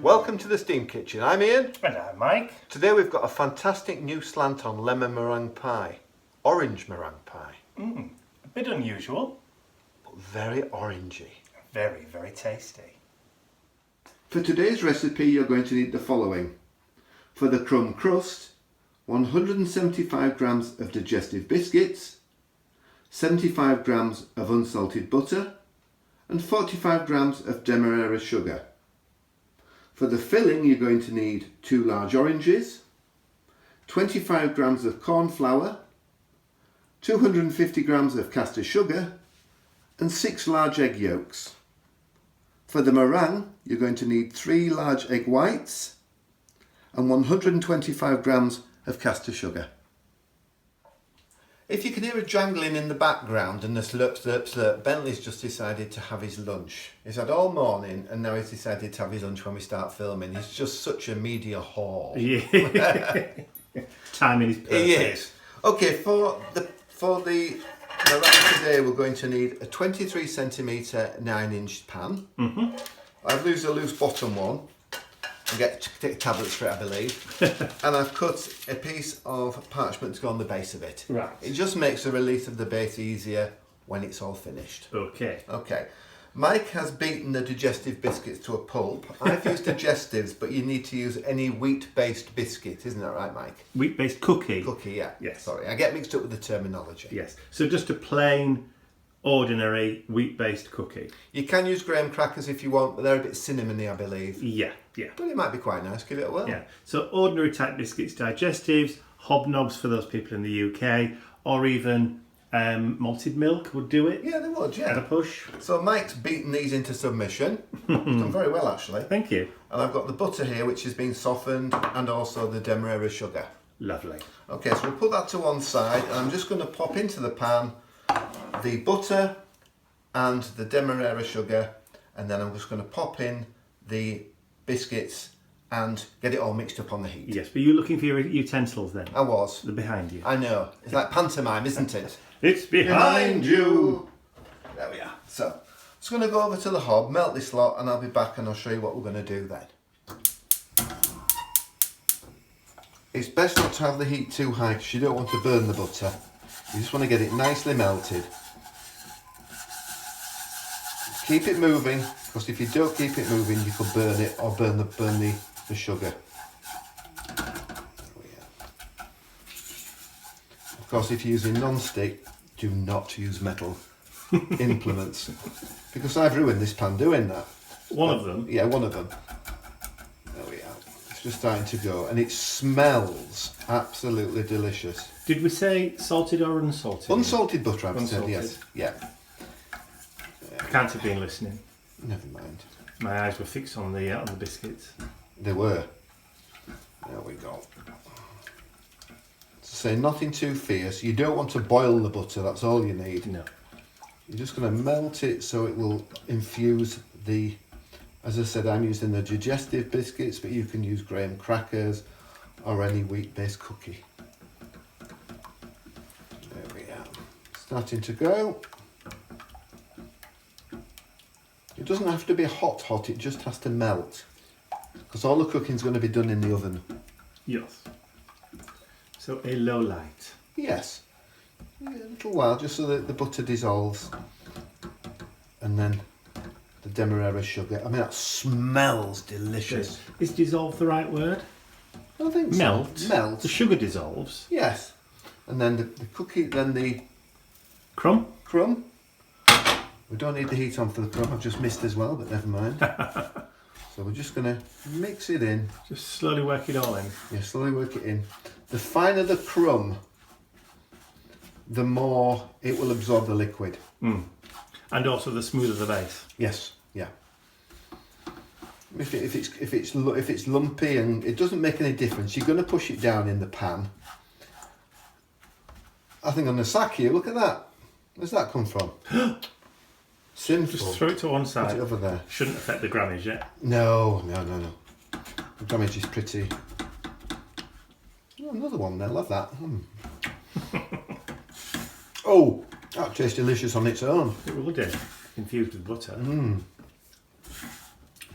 Welcome to the Steam Kitchen. I'm Ian. And I'm Mike. Today we've got a fantastic new slant on lemon meringue pie. Orange meringue pie. A bit unusual. But very orangey. Very, very tasty. For today's recipe you're going to need the following. For the crumb crust, 175 grams of digestive biscuits, 75 grams of unsalted butter and 45 grams of demerara sugar. For the filling you're going to need 2 large oranges, 25 grams of corn flour, 250 grams of caster sugar and 6 large egg yolks. For the meringue you're going to need 3 large egg whites and 125 grams of caster sugar. If you can hear a jangling in the background and the slurp, slurp, slurp, Bentley's just decided to have his lunch. He's had all morning and now he's decided to have his lunch when we start filming. He's just such a media whore. Yeah. Timing is perfect. He is. Okay, for the meringue today we're going to need a 23 centimetre 9-inch pan. I've used a loose bottom one. I get tablets for it, I believe. And I've cut a piece of parchment to go on the base of it. Right. It just makes the release of the base easier when it's all finished. Okay. Okay. Mike has beaten the digestive biscuits to a pulp. I've used digestives, but you need to use any wheat-based biscuit, isn't that right, Mike? Wheat-based cookie. Cookie, yeah. Yes. Sorry, I get mixed up with the terminology. Yes. So just a plain, ordinary wheat-based cookie. You can use graham crackers if you want, but they're a bit cinnamony, I believe. Yeah. But it might be quite nice. Give it a whirl. Yeah. So ordinary type biscuits, digestives, hobnobs for those people in the UK, or even malted milk would do it. Yeah, they would, yeah. At a push. So Mike's beaten these into submission. He's done very well, actually. Thank you. And I've got the butter here, which has been softened, and also the demerara sugar. Lovely. Okay, so we'll put that to one side, and I'm just going to pop into the pan the butter and the demerara sugar, and then I'm just going to pop in the biscuits and get it all mixed up on the heat. Yes, but you're looking for your utensils then? I was. They're behind you. I know. It's like pantomime, isn't it? It's behind you. There we are. So, I'm just going to go over to the hob, melt this lot, and I'll be back and I'll show you what we're going to do then. It's best not to have the heat too high because you don't want to burn the butter. You just want to get it nicely melted. Keep it moving, because if you don't keep it moving, you could burn it or burn the sugar. Of course, if you're using non-stick, do not use metal implements, because I've ruined this pan doing that. One of them? Yeah, one of them. There we are. It's just starting to go, and it smells absolutely delicious. Did we say salted or unsalted? Unsalted butter, I've said, Unsalted. yes. Yeah. I can't have been listening. Never mind. My eyes were fixed on the biscuits. They were. There we go. So say nothing too fierce. You don't want to boil the butter, that's all you need. No. You're just going to melt it so it will infuse the, as I said, I'm using the digestive biscuits, but you can use graham crackers or any wheat-based cookie. There we are. Starting to go. It doesn't have to be hot, it just has to melt. Because all the cooking's going to be done in the oven. Yes. So a low light. Yes. Yeah, a little while, just so that the butter dissolves. And then the demerara sugar. I mean, that smells delicious. Is dissolve the right word? I think so. Melt. Melt. The sugar dissolves. Yes. And then the cookie, then the Crumb? crumb. We don't need the heat on for the crumb, I've just missed as well, but never mind. So we're just going to mix it in. Just slowly work it all in. Yeah, slowly work it in. The finer the crumb, the more it will absorb the liquid. And also the smoother the base. Yes, yeah. If it's lumpy and it doesn't make any difference, you're going to push it down in the pan. I think on the sack here, look at that. Where's that come from? Sinful. Just throw it to one Put side. it over there. Shouldn't affect the grammage yet. No. The damage is pretty. Oh, another one there, love that. Oh, that tastes delicious on its own. It will do. Infused with butter.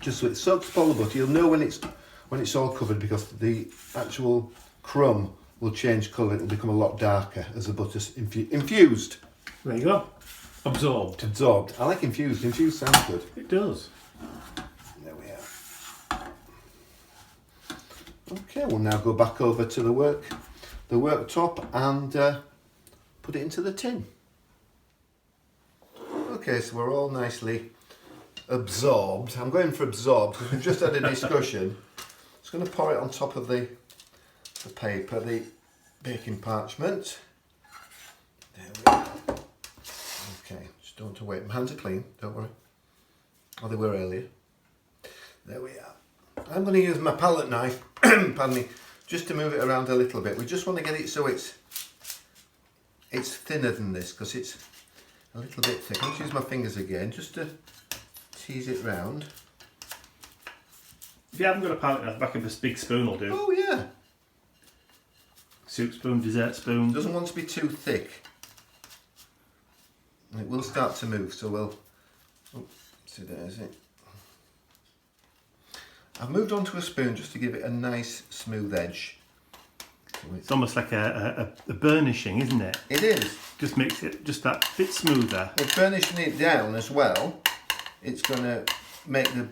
just so it soaks up all the butter. You'll know when it's all covered because the actual crumb will change colour. It'll become a lot darker as the butter's infused. There you go. Absorbed. Absorbed. I like infused. Infused sounds good. It does. There we are. Okay, we'll now go back over to the worktop and put it into the tin. Okay, so we're all nicely absorbed. I'm going for absorbed because we've just had a discussion. Just going to pour it on top of the paper, the baking parchment. There we are. Okay, just don't want to wait. My hands are clean, don't worry. Oh, they were earlier. There we are. I'm going to use my palette knife, pardon me, just to move it around a little bit. We just want to get it so it's thinner than this because it's a little bit thick. I'll just use my fingers again just to tease it round. If you haven't got a palette knife, back of a big spoon will do. Oh yeah. Soup spoon, dessert spoon. Doesn't want to be too thick. It will start to move, so we'll... Oh, see, there's it. I've moved on to a spoon just to give it a nice smooth edge. So it's almost like a burnishing, isn't it? It is. Just makes it just that bit smoother. With burnishing it down as well, it's going to make the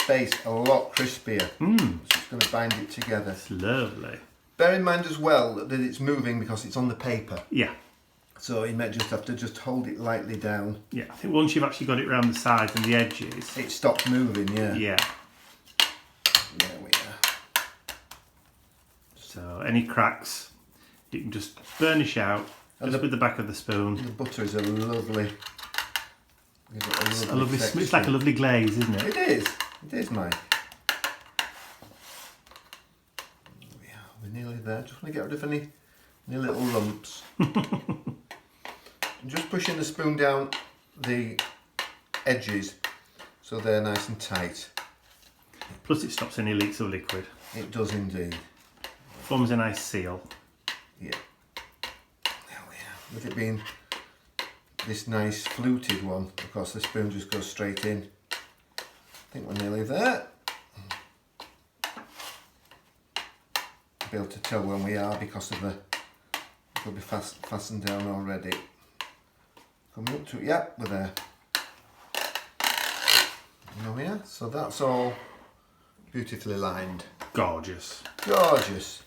base a lot crispier. So it's going to bind it together. It's lovely. Bear in mind as well that it's moving because it's on the paper. Yeah. So you might just have to just hold it lightly down. Yeah, I think once you've actually got it around the sides and the edges... It stops moving, yeah. Yeah. There we are. So any cracks, you can just burnish out just with the back of the spoon. The butter is a lovely... It's like a lovely glaze, isn't it? It is. It is, Mike. We're nearly there. Just want to get rid of any little lumps. Just pushing the spoon down the edges so they're nice and tight. Plus it stops any leaks of liquid. It does indeed. Forms a nice seal. Yeah. There we are. With it being this nice fluted one, of course the spoon just goes straight in. I think we're nearly there. I'll be able to tell when we are because of the... It'll be fastened down already. Coming up to it, yeah, we're there. There we are. So that's all beautifully lined. Gorgeous. Gorgeous.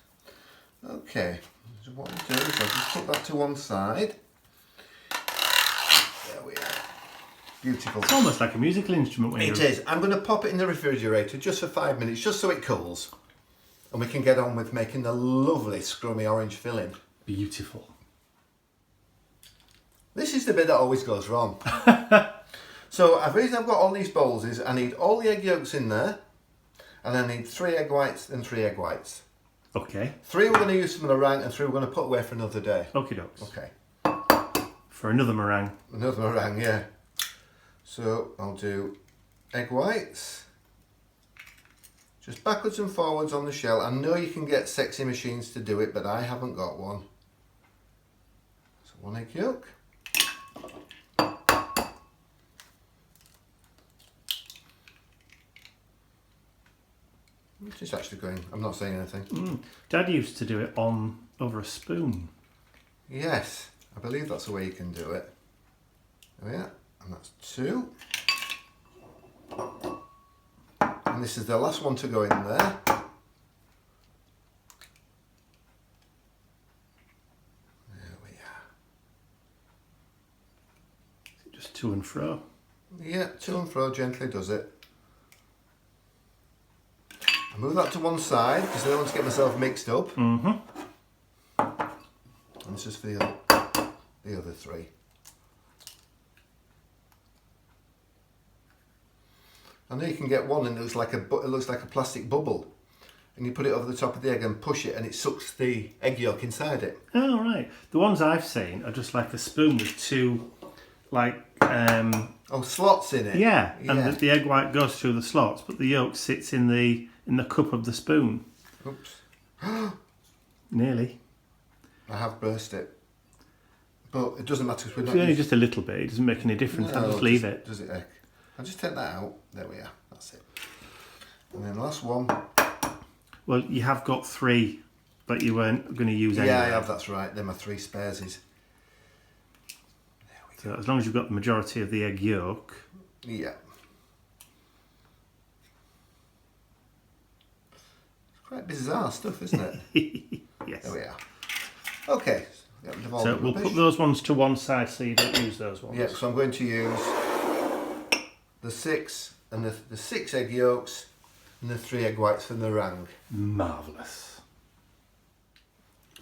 Okay, so what we'll do is I'll just put that to one side. There we are. Beautiful. It's almost like a musical instrument when It is. I'm going to pop it in the refrigerator just for 5 minutes, just so it cools. And we can get on with making the lovely scrummy orange filling. Beautiful. This is the bit that always goes wrong. So the reason I've got all these bowls is I need all the egg yolks in there, and I need 3 egg whites and 3 egg whites. Okay. 3 we're going to use for meringue and 3 we're going to put away for another day. Okie dokes. Okay. For another meringue. Another meringue, yeah. So I'll do egg whites. Just backwards and forwards on the shell. I know you can get sexy machines to do it, but I haven't got one. So 1 egg yolk. It's actually going, I'm not saying anything. Dad used to do it over a spoon. Yes, I believe that's the way you can do it. There we are, and that's 2. And this is the last one to go in there. There we are. Just to and fro. Yeah, to and fro gently does it. I move that to one side because I don't want to get myself mixed up. And this is for the other 3. I know you can get one and it looks like a plastic bubble, and you put it over the top of the egg and push it, and it sucks the egg yolk inside it. Oh right, the ones I've seen are just like a spoon with 2, like slots in it. Yeah, and the egg white goes through the slots, but the yolk sits in the cup of the spoon. Oops. Nearly. I have burst it, but it doesn't matter because we're It's not. only just a little bit. It doesn't make any difference. No, I'll just leave it. Does it? I'll just take that out. There we are. That's it. And then last one. Well, you have got 3 that you weren't going to use anyway. Yeah, I have, that's right. They're my 3 sparesies. So as long as you've got the majority of the egg yolk. Yeah. It's quite bizarre stuff, isn't it? Yes. There we are. Okay. So we'll put those ones to one side so you don't use those ones. Yeah, so I'm going to use the 6 and the 6 egg yolks and the 3 egg whites for the meringue. Marvellous.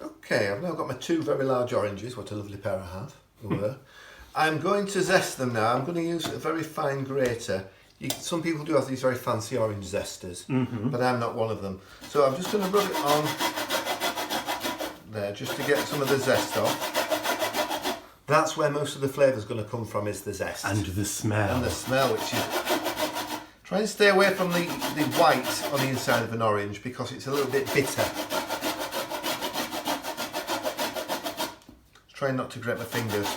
Okay, I've now got my 2 very large oranges. What a lovely pair I have. They were. I'm going to zest them now. I'm going to use a very fine grater. Some people do have these very fancy orange zesters, but I'm not one of them. So I'm just going to rub it on there just to get some of the zest off. That's where most of the flavour is going to come from, is the zest. And the smell. And the smell, which is... Try and stay away from the white on the inside of an orange because it's a little bit bitter. Try not to grab my fingers.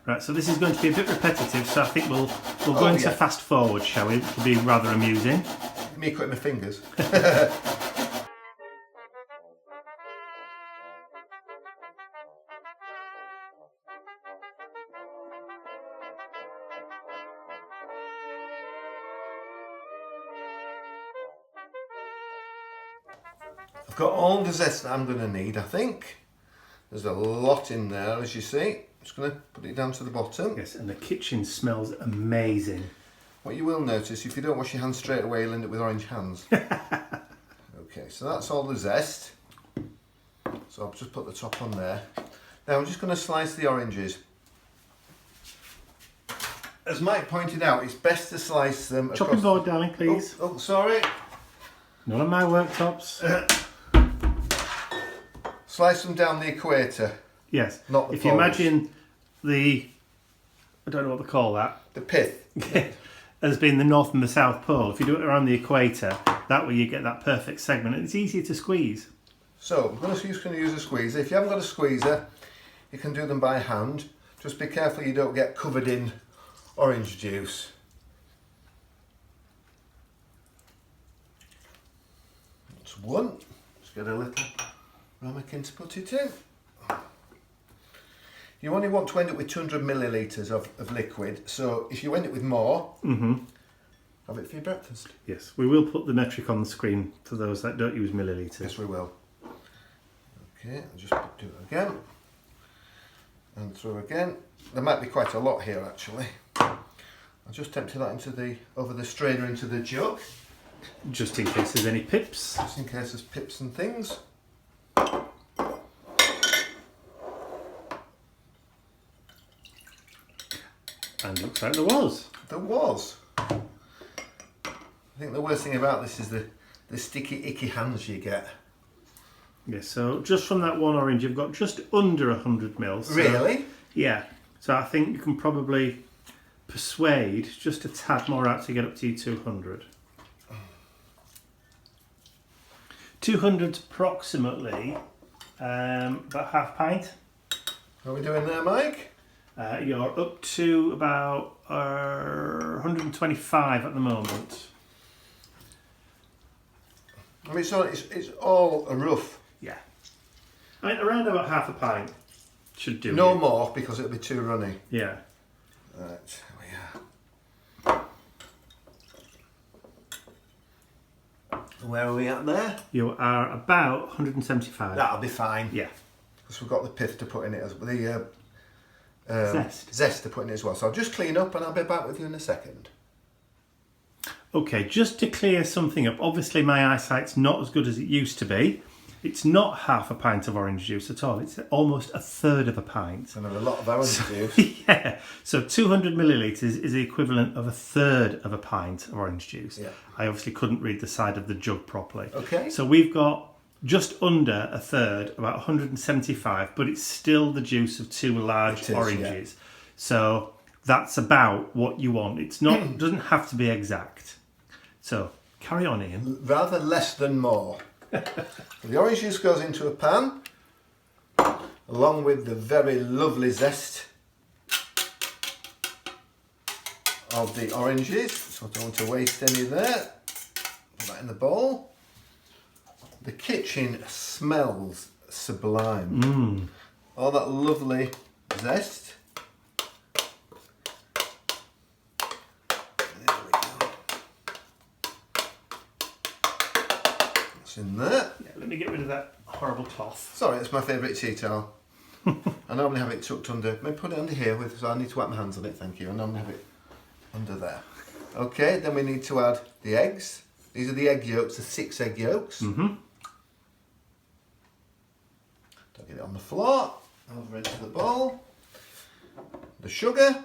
Right, so this is going to be a bit repetitive, so I think we'll go into fast forward, shall we? It'll be rather amusing. Me cutting my fingers. I've got all the zest that I'm going to need, I think. There's a lot in there, as you see. I'm just going to put it down to the bottom. Yes, and the kitchen smells amazing. What you will notice, if you don't wash your hands straight away, you'll end up with orange hands. Okay, so that's all the zest. So I'll just put the top on there. Now I'm just going to slice the oranges. As Mike pointed out, it's best to slice them across... Chopping board, darling, please. Oh, sorry. None of my worktops. Slice them down the equator. Yes. Not the if you poles. imagine the... I don't know what they call that. The pith. As being the North and the South Pole. If you do it around the equator, that way you get that perfect segment. And it's easier to squeeze. So, I'm just going to use a squeezer. If you haven't got a squeezer, you can do them by hand. Just be careful you don't get covered in orange juice. That's one. Just get a little ramekin to put it in. You only want to end up with 200 millilitres of liquid, so if you end up with more, have it for your breakfast. Yes, we will put the metric on the screen for those that don't use millilitres. Yes, we will. Okay, I'll just do it again. And through again. There might be quite a lot here, actually. I'll just empty that over the strainer into the jug. Just in case there's any pips. Just in case there's pips and things. And looks like there was. There was. I think the worst thing about this is the sticky, icky hands you get. Yes, so just from that one orange, you've got just under 100 mils. So, Really? Yeah. So I think you can probably persuade just a tad more out to get up to your 200. 200's approximately about half pint. How are we doing there, Mike? You're up to about 125 at the moment. I mean, it's all a rough. Yeah. I mean, around about half a pint should do. No you. more, because it'll be too runny. Yeah. Right, here we are. Where are we at there? You are about 175. That'll be fine. Yeah. Because we've got the pith to put in it as well. The Zest to put in it as well. So I'll just clean up and I'll be back with you in a second. Okay, just to clear something up, obviously my eyesight's not as good as it used to be. It's not half a pint of orange juice at all. It's almost a third of a pint. And a lot of orange juice. Yeah, so 200 millilitres is the equivalent of a third of a pint of orange juice. Yeah. I obviously couldn't read the side of the jug properly. Okay. So we've got just under a third, about 175, but it's still the juice of 2 large oranges. Yeah. So that's about what you want. It's not doesn't have to be exact. So carry on, Ian. Rather less than more. The orange juice goes into a pan, along with the very lovely zest of the oranges, so I don't want to waste any there. Put that in the bowl. The kitchen smells sublime. All that lovely zest. There we go. It's in there. Yeah, let me get rid of that horrible cloth. Sorry, it's my favourite tea towel. I normally have it tucked under. Maybe put it under here, so I need to wipe my hands on it, thank you. I normally have it under there. Okay, then we need to add the eggs. These are the egg yolks, the 6 egg yolks. Don't get it on the floor. Over into the bowl. The sugar.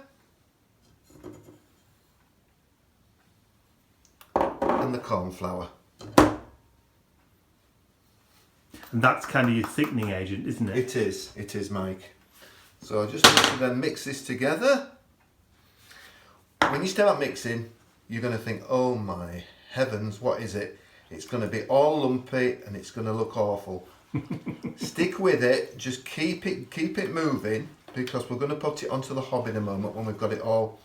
And the corn flour. And that's kind of your thickening agent, isn't it? It is, Mike. So I just need to then mix this together. When you start mixing, you're going to think, oh my heavens, what is it? It's going to be all lumpy and it's going to look awful. Stick with it, just keep it moving, because we're going to put it onto the hob in a moment when we've got it all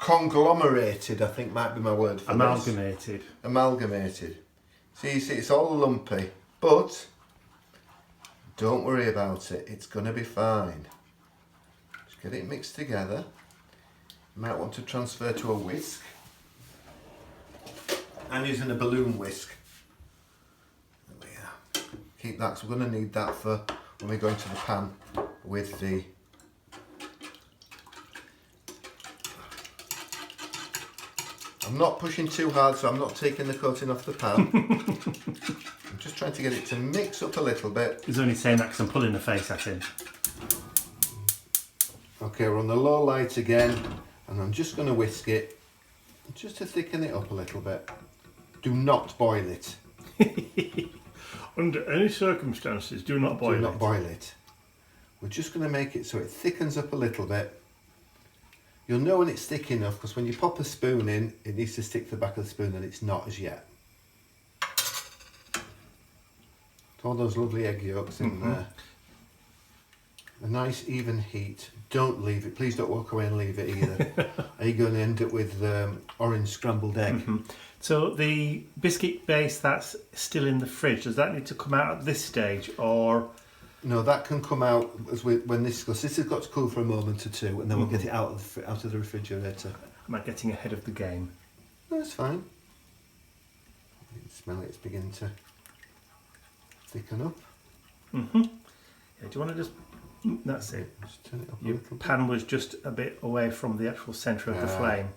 conglomerated, I think might be my word for Amalgamated. this. Amalgamated. So you see, it's all lumpy, but don't worry about it, it's going to be fine. Just get it mixed together. You might want to transfer to a whisk. I'm using a balloon whisk. There we are. Keep that, because we're going to need that for when we go into the pan with the I'm not pushing too hard, so I'm not taking the coating off the pan. I'm just trying to get it to mix up a little bit. He's only saying that because I'm pulling the face at him. Okay, we're on the low light again, and I'm just going to whisk it just to thicken it up a little bit. Do not boil it. Under any circumstances, do not boil it. Do not boil it. We're just going to make it so it thickens up a little bit. You'll know when it's thick enough, because when you pop a spoon in, it needs to stick to the back of the spoon, and it's not as yet. All those lovely egg yolks in there. A nice even heat. Don't leave it. Please don't walk away and leave it either. Are you going to end up with orange scrambled egg? So the biscuit base that's still in the fridge, does that need to come out at this stage, or? No, that can come out as when this goes. This has got to cool for a moment or two, and then we'll get it out of the refrigerator. Am I getting ahead of the game? No, it's fine. You can smell it. It's beginning to thicken up. Yeah, do you want to just? That's it. Just turn it up a Your little bit. pan was just a bit away from the actual centre of the flame.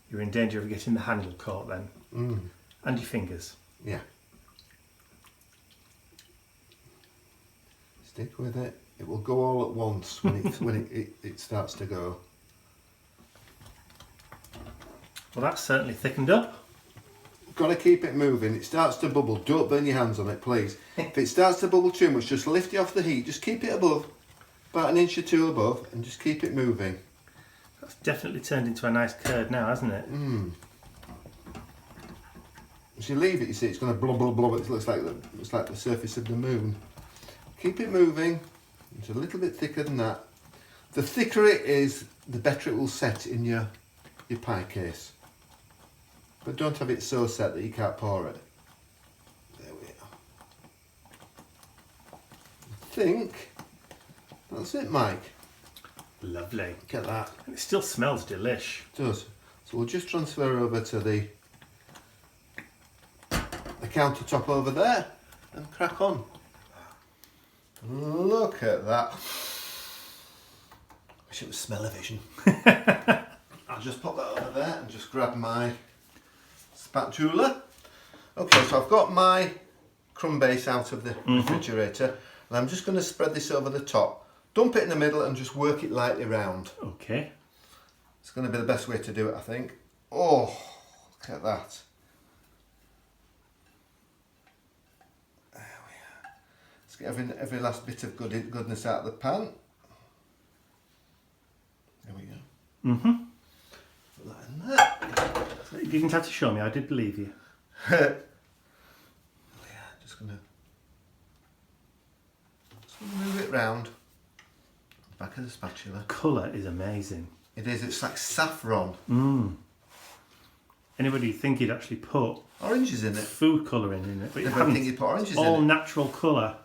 You're in danger of getting the handle caught then, and your fingers. Yeah. Stick with it. It will go all at once when it starts to go. Well, that's certainly thickened up. Got to keep it moving. It starts to bubble. Don't burn your hands on it, please. If it starts to bubble too much, just lift it off the heat. Just keep it above, about an inch or two above, and just keep it moving. That's definitely turned into a nice curd now, hasn't it? As you leave it, you see it's going to blob, blob, blob. It looks like the surface of the moon. Keep it moving. It's a little bit thicker than that. The thicker it is, the better it will set in your pie case. But don't have it so set that you can't pour it. There we are. I think that's it, Mike. Lovely. Look at that. And it still smells delish. It does. So we'll just transfer over to the countertop over there and crack on. Look at that. Wish it was smell-o-vision. I'll just pop that over there and just grab my spatula. Okay, so I've got my crumb base out of the refrigerator, and I'm just going to spread this over the top. Dump it in the middle and just work it lightly round. Okay. It's going to be the best way to do it, I think. Oh, look at that. There we are. Let's get every last bit of goodness out of the pan. There we go. Put that in there. You didn't have to show me, I did believe you. Yeah, just going to move it round. Back of the spatula. Colour is amazing. It is, it's like saffron. Anybody would think he'd actually put Oranges in it. food colouring in it, but you I haven't. think you put oranges All in it. natural colour.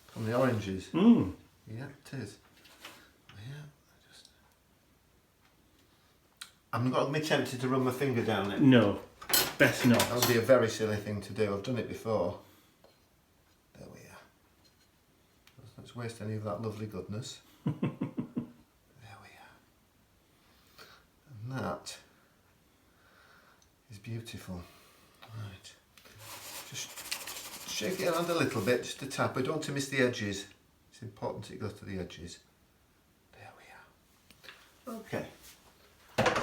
From the oranges. Mm. Yeah, it is. Yeah, I'm not going to be tempted to run my finger down it. No, best not. That would be a very silly thing to do. I've done it before. There we are. Let's not waste any of that lovely goodness. There we are. And that is beautiful. Right. Just shake it around a little bit, just a tap. I don't want to miss the edges. It's important that it goes to the edges. There we are. Okay.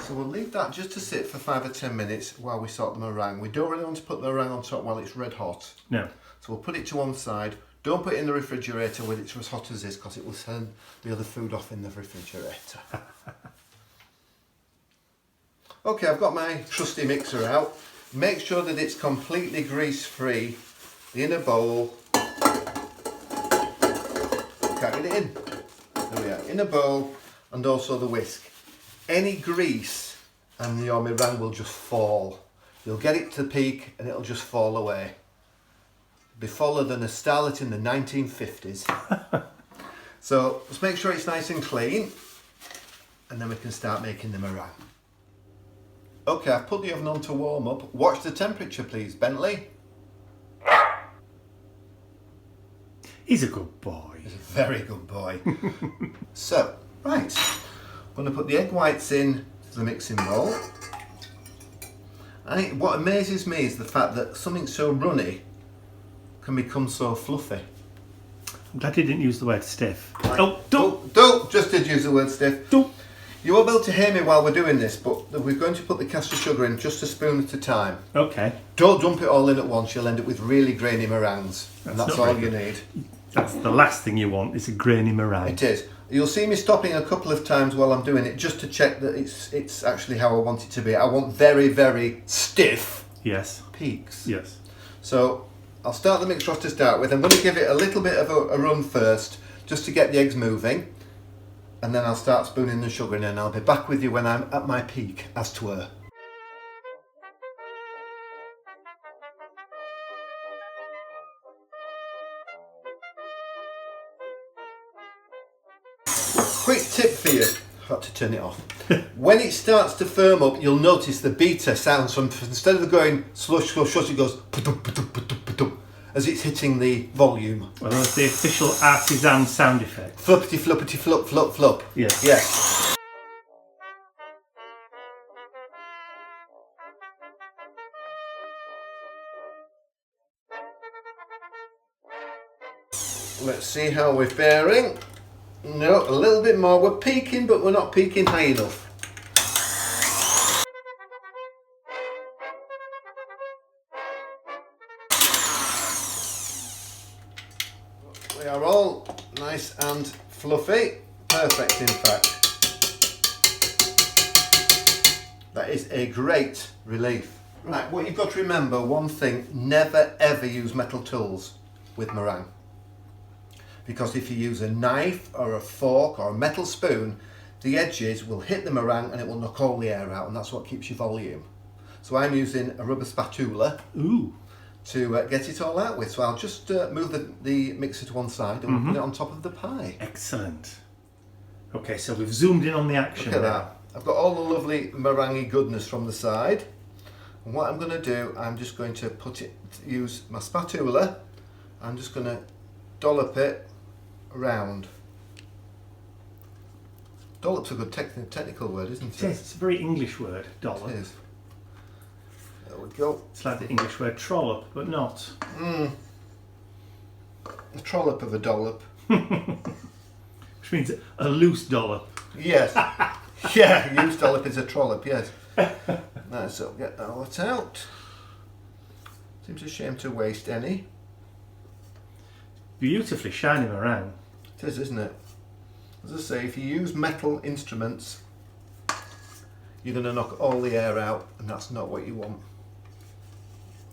So we'll leave that just to sit for 5 or 10 minutes while we sort the meringue. We don't really want to put the meringue on top while it's red hot. No. So we'll put it to one side. Don't put it in the refrigerator when it's as hot as this, because it will send the other food off in the refrigerator. Okay, I've got my trusty mixer out. Make sure that it's completely grease free. The inner bowl. Can't get it in. There we are. Inner bowl and also the whisk. Any grease and your meringue will just fall. You'll get it to the peak and it'll just fall away. Be fuller than a starlet in the 1950s. So let's make sure it's nice and clean, and then we can start making the meringue. Okay, I've put the oven on to warm up. Watch the temperature, please, Bentley. He's a good boy. He's a very good boy. So, right, I'm going to put the egg whites in the mixing bowl. What amazes me is the fact that something so runny can become so fluffy. I'm glad you didn't use the word stiff. Right. Oh, don't! Don't! Just did use the word stiff. Don't! You won't be able to hear me while we're doing this, but we're going to put the caster sugar in just a spoon at a time. Okay. Don't dump it all in at once, you'll end up with really grainy meringues. And that's not all very you good. need. That's the last thing you want, is a grainy meringue. It is. You'll see me stopping a couple of times while I'm doing it, just to check that it's actually how I want it to be. I want very, very stiff Yes. peaks. Yes. So I'll start the mixture off to start with. I'm going to give it a little bit of a run first, just to get the eggs moving. And then I'll start spooning the sugar in, and I'll be back with you when I'm at my peak, as 'twere. Quick tip for you. I've got to turn it off. When it starts to firm up, you'll notice the beater sounds from, instead of going slush, slush, slush, it goes pa-dum, pa-dum, pa-dum, pa-dum, as it's hitting the volume. Well, that's the official artisan sound effect. Fluppity, fluppity, flup, flup, flup. Yes. Yes. Let's see how we're faring. No, a little bit more. We're peaking, but we're not peaking high enough. We are all nice and fluffy. Perfect, in fact. That is a great relief. Right, what you've got to remember, one thing, never ever use metal tools with meringue. Because if you use a knife or a fork or a metal spoon, the edges will hit the meringue and it will knock all the air out, and that's what keeps your volume. So I'm using a rubber spatula. Ooh. To get it all out with. So I'll just move the mixer to one side and we'll put it on top of the pie. Excellent. Okay, so we've zoomed in on the action. Look at now. that. I've got all the lovely meringue goodness from the side. And what I'm going to do, I'm just going to use my spatula. I'm just going to dollop it around. Dollop's a good technical word, isn't it? It is. It's a very English word, dollop. It is. There we go. It's like the English word trollop, but not. A trollop of a dollop. Which means a loose dollop. Yes. Yeah, used dollop is a trollop, yes. Right, so get all that out. Seems a shame to waste any. Beautifully shiny meringue. It is, isn't it? As I say, if you use metal instruments, you're going to knock all the air out, and that's not what you want.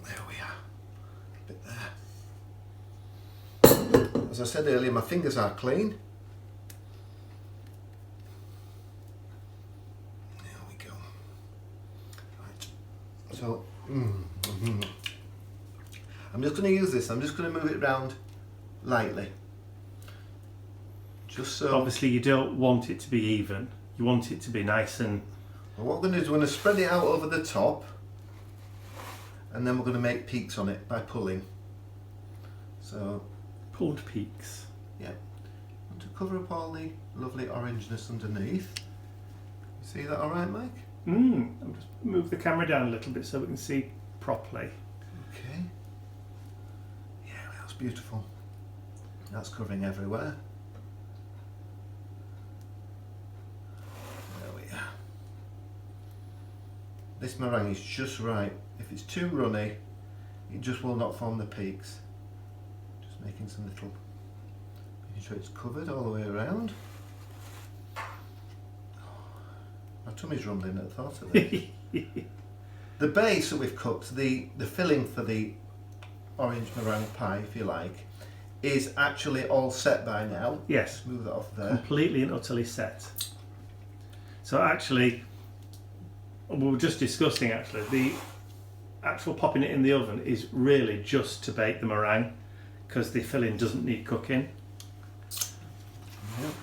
There we are. A bit there. As I said earlier, my fingers are clean. There we go. Right. So So, I'm just going to use this. I'm just going to move it around lightly. Just so. Obviously, you don't want it to be even. You want it to be nice and. Well, what we're going to do is we're going to spread it out over the top, and then we're going to make peaks on it by pulling. So. Pulled peaks. Yeah. And to cover up all the lovely orangeness underneath. You see that all right, Mike? I'll just move the camera down a little bit so we can see properly. Okay. Yeah, that's beautiful. That's covering everywhere. There we are. This meringue is just right. If it's too runny, it just will not form the peaks. Just making some little, making sure it's covered all the way around. My tummy's rumbling at the thought of it. The base that we've cooked, the filling for the orange meringue pie, if you like, is actually all set by now. Yes. Just move that off there. Completely and utterly set. So actually, we were just discussing actually, the actual popping it in the oven is really just to bake the meringue because the filling doesn't need cooking. Yep.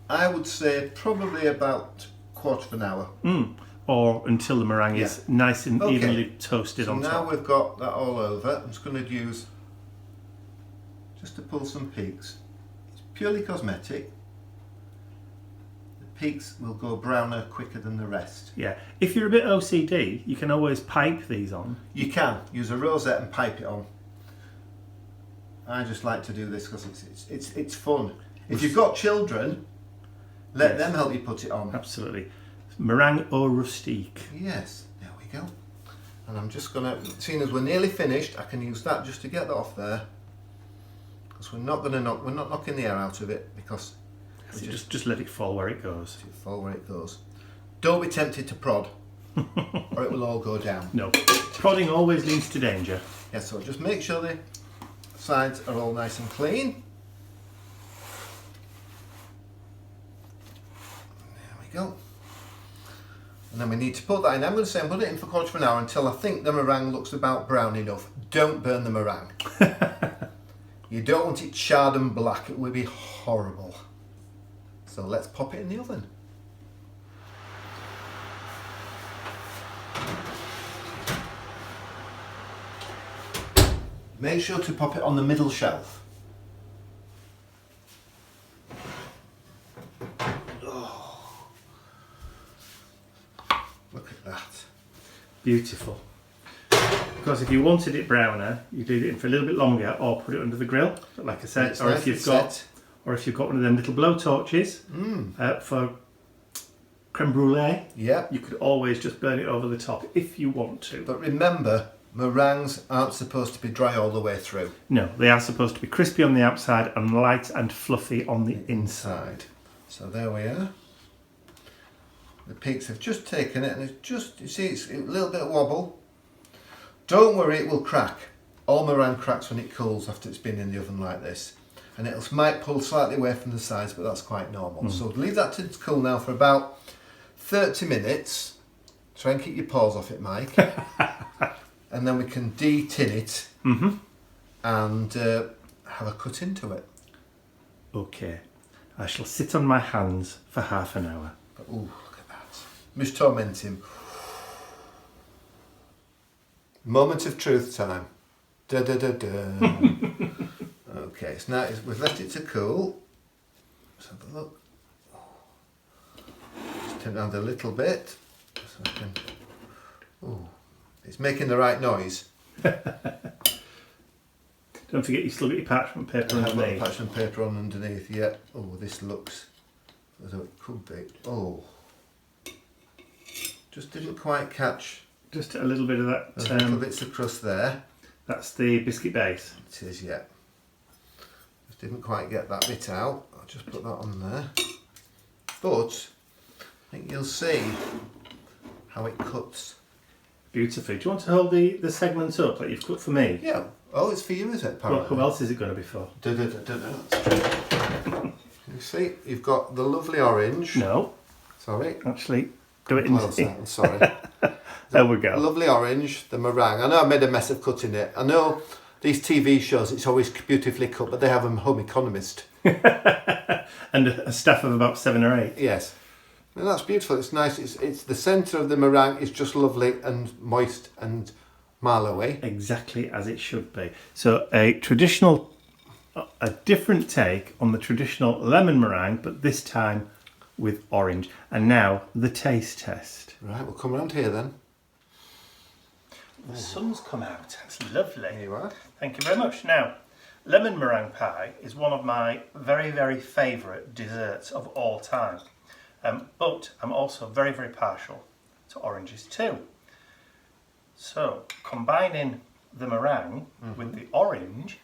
I would say probably about quarter of an hour. Or until the meringue is nice and evenly toasted on top. Now we've got that all over. I'm just going to use just to pull some peaks. It's purely cosmetic. The peaks will go browner quicker than the rest. Yeah, if you're a bit OCD, you can always pipe these on. You can use a rosette and pipe it on. I just like to do this because it's fun. If you've got children, let them help you put it on. Absolutely. Meringue au rustique. Yes, there we go. And I'm just going to, seeing as we're nearly finished, I can use that just to get that off there. Because we're not knocking the air out of it because So just let it fall where it goes. Let it fall where it goes. Don't be tempted to prod, or it will all go down. No, prodding always leads to danger. Yeah, so just make sure the sides are all nice and clean. There we go. And then we need to put that in. I'm going to say I'm putting it in for a quarter of an hour until I think the meringue looks about brown enough. Don't burn the meringue. You don't want it charred and black. It would be horrible. So let's pop it in the oven. Make sure to pop it on the middle shelf. Look at that. Beautiful. Because if you wanted it browner, you do it in for a little bit longer, or put it under the grill, like I said, or if you've got one of them little blow torches for creme brulee, you could always just burn it over the top if you want to. But remember, meringues aren't supposed to be dry all the way through. No, they are supposed to be crispy on the outside and light and fluffy on the inside. So there we are. The peaks have just taken it, and it's just, you see, it's a little bit of wobble. Don't worry, it will crack. All meringue cracks when it cools after it's been in the oven like this. And it might pull slightly away from the sides, but that's quite normal. So leave that to cool now for about 30 minutes. Try and keep your paws off it, Mike. And then we can de-tin it and have a cut into it. Okay, I shall sit on my hands for half an hour. Oh, look at that. Must torment him. Moment of truth time. Da da da da. Okay, so now we've left it to cool. Let's have a look. Just turn it around a little bit. So I can. Oh, it's making the right noise. Don't forget you still got your parchment paper I've got underneath. parchment paper on underneath. Yeah. Oh, this looks as though it could be. Oh, just didn't quite catch. Just a little bit of that. Little bits of crust there. That's the biscuit base. It is, yeah. Just didn't quite get that bit out. I'll just put that on there. But I think you'll see how it cuts. Beautifully. Do you want to hold the segments up like you've cut for me? Yeah. Oh, it's for you, is it? Well, who else is it going to be for? That's true. You see, you've got the lovely orange. No. Sorry. Actually, Do it in Closer, I'm sorry. There we go. Lovely orange, the meringue. I know I made a mess of cutting it. I know these TV shows, it's always beautifully cut, but they have a home economist. And a staff of about 7 or 8. Yes. And that's beautiful. It's nice. It's the centre of the meringue is just lovely and moist and marlowy. Exactly as it should be. So a different take on the traditional lemon meringue, but this time with orange. And now the taste test. Right, we'll come around here then. The sun's come out. It's lovely. Here you are. Thank you very much. Now, lemon meringue pie is one of my very, very favourite desserts of all time. But I'm also very, very partial to oranges too. So, combining the meringue with the orange,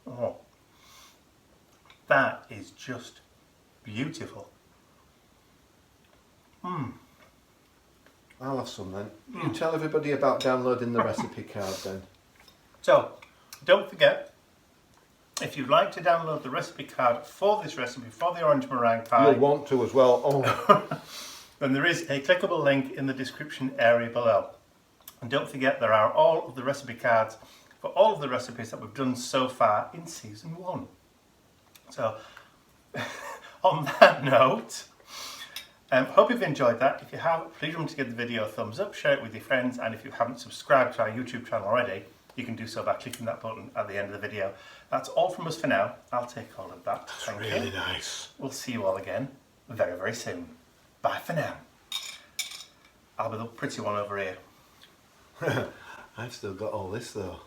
oh, that is just beautiful. I'll have some then. You tell everybody about downloading the recipe card then. So, don't forget, if you'd like to download the recipe card for this recipe, for the orange meringue pie, You'll want to as well. Oh. then there is a clickable link in the description area below. And don't forget, there are all of the recipe cards for all of the recipes that we've done so far in season 1. So, on that note, hope you've enjoyed that. If you have, please remember to give the video a thumbs up, share it with your friends, and if you haven't subscribed to our YouTube channel already, you can do so by clicking that button at the end of the video. That's all from us for now. I'll take all of that. Thank you. Really nice. We'll see you all again very, very soon. Bye for now. I'll be the pretty one over here. I've still got all this though.